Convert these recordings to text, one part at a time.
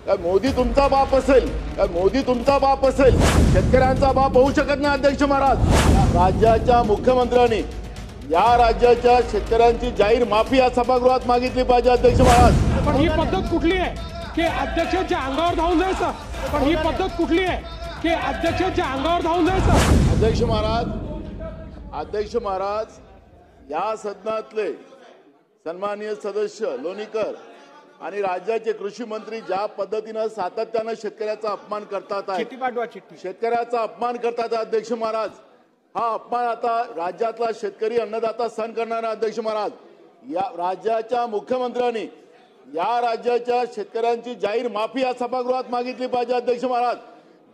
काय मोदी तुमचा बाप असेल, काय मोदी तुमचा बाप असेल, शेतकऱ्यांचा बाप होऊ शकत नाही अध्यक्ष महाराज। राज्याच्या मुख्यमंत्र्यांनी या राज्याच्या शेतकऱ्यांची जाहीर माफी या सभागृहात मागितली पाहिजे अध्यक्ष महाराज। पण ही पद्धत कुठली आहे की अध्यक्षांच्या अंगावर धावून जायचं? पण ही पद्धत कुठली आहे की अध्यक्षांच्या अंगावर धावून जायचं? अध्यक्ष महाराज या सदनातले सन्माननीय सदस्य लोणीकर आणि राज्याचे कृषी मंत्री ज्या पद्धतीने सातत्याने शेतकऱ्याचा अपमान करतात आहे, शेतकऱ्याचा अपमान करतात अध्यक्ष महाराज, हा अपमान आता राज्यातला शेतकरी अन्नदाता सहन करणार अध्यक्ष महाराज। या राज्याच्या मुख्यमंत्र्यांनी या राज्याच्या शेतकऱ्यांची जाहीर माफी या सभागृहात मागितली पाहिजे अध्यक्ष महाराज।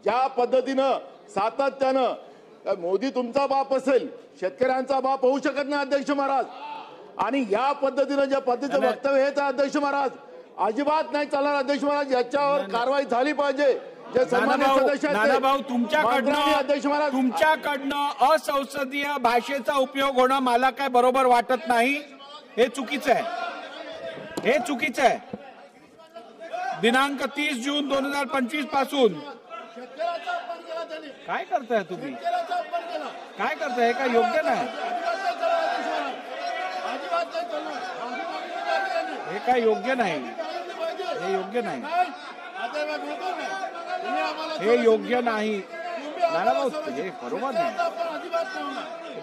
ज्या पद्धतीनं सातत्यानं मोदी तुमचा बाप असेल, शेतकऱ्यांचा बाप होऊ शकत नाही अध्यक्ष महाराज, आणि या पद्धतीनं ज्या पद्धतीचं वक्तव्य हेच अध्यक्ष महाराज अजिबात नाही चालणार अध्यक्ष महाराज। याच्यावर कारवाई झाली पाहिजे। जे सन्माननीय सदस्य नानाभाऊ तुमच्याकडनं असंसदीय भाषेचा उपयोग होणं मला काय बरोबर वाटत नाही। हे चुकीचं आहे, हे चुकीचं आहे। दिनांक 30 जून 2025 पासून काय करताय तुम्ही, काय करताय? हे काय योग्य नाही, हे काय योग्य नाही, हे योग्य नाही, हे योग्य नाही नानाभाऊ, हे बरोबर नाही,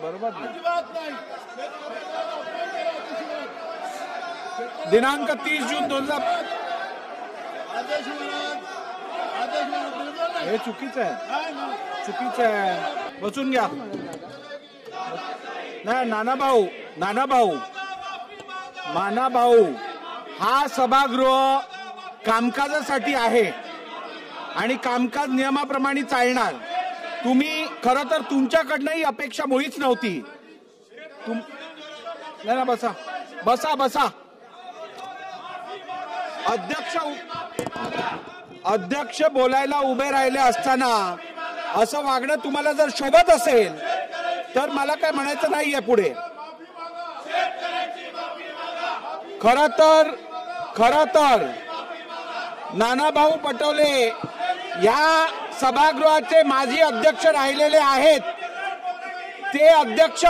बरोबर नाही। दिनांक 30 जून 2000 हे चुकीचं आहे, चुकीचं आहे। बसून घ्या। नाही नानाभाऊ हा सभागृह कामकाजासाठी आहे आणि कामकाज नियमाप्रमाणे चालणार। तुम्ही खरं तर तुमच्याकडनं ही अपेक्षा मुळीच नव्हती। नाही, बसा बसा बसा। अध्यक्ष बोलायला उभे राहिले असताना असं वागणं तुम्हाला जर शोभत असेल तर मला काय म्हणायचं नाहीये पुढे। खरं तर नानाभाऊ पटोले या सभागृहाचे माजी अध्यक्ष राहिलेले आहेत। ते अध्यक्ष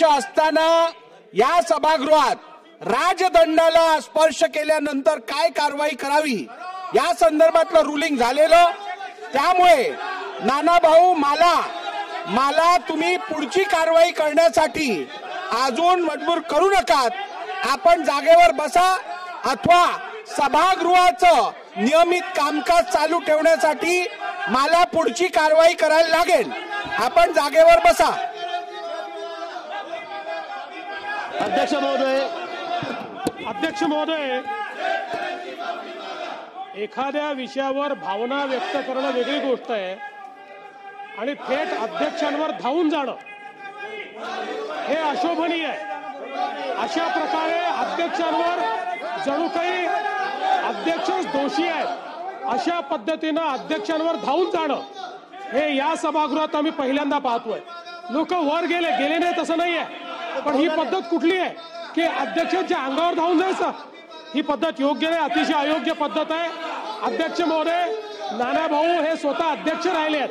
असताना या सभागृहात राजदंडाला स्पर्श केल्यानंतर काय कारवाई करावी या संदर्भातलं रुलिंग झालेलं। त्यामुळे नानाभाऊ मला तुम्ही पुढची कारवाई करण्यासाठी अजून मजबूर करू नका। आपण जागेवर बसा अथवा सभागृहाचं नियमित कामकाज चालू ठेवण्यासाठी मला पुढची कारवाई करायला लागेल। आपण जागेवर बसा। अध्यक्ष महोदय, एखाद्या विषयावर भावना व्यक्त करणं वेगळी गोष्ट आहे आणि थेट अध्यक्षांवर धावून जाणं हे अशोभनीय आहे। अशा प्रकारे अध्यक्षांवर जणू काही अध्यक्षच दोषी आहेत अशा पद्धतीनं अध्यक्षांवर धावून जाणं हे या सभागृहात आम्ही पहिल्यांदा पाहतोय। लोक वर गेले नाही तसं नाहीये, पण ही पद्धत कुठली आहे की अध्यक्षांच्या अंगावर धावून जायचं? ही पद्धत योग्य नाही, अतिशय अयोग्य पद्धत आहे। अध्यक्ष महोदय, नानाभाऊ हे स्वतः अध्यक्ष राहिले आहेत।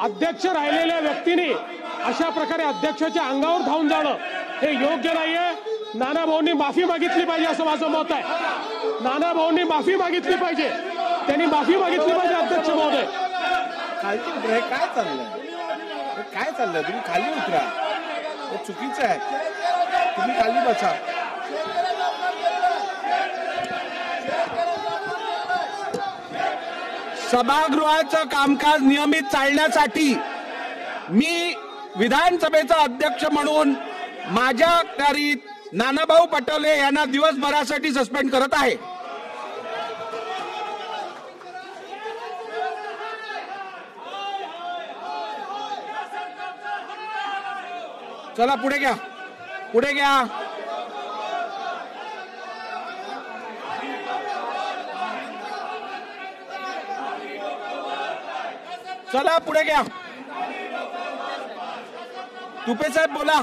अध्यक्ष राहिलेल्या व्यक्तीने अशा प्रकारे अध्यक्षाच्या अंगावर धावून जाणं हे योग्य नाहीये। नानाभाऊंनी माफी मागितली पाहिजे असं माझं मत आहे। नानाभाऊंनी माफी मागितली पाहिजे, त्यांनी माफी मागितली पाहिजे अध्यक्ष महोदय। काय चाललंय? तुम्ही खाली उतरा, हे चुकीचं आहे। तुम्ही खाली बसा। सभागृहाचं कामकाज नियमित चालण्यासाठी मी विधानसभेचा अध्यक्ष म्हणून माझ्या अखत्यारीत नानाभाऊ पटोले यांना दिवसभरासाठी सस्पेंड करत आहे। चला पुढे घ्या, पुढे घ्या। चला पुढे घ्या। तुपे साहेब बोला।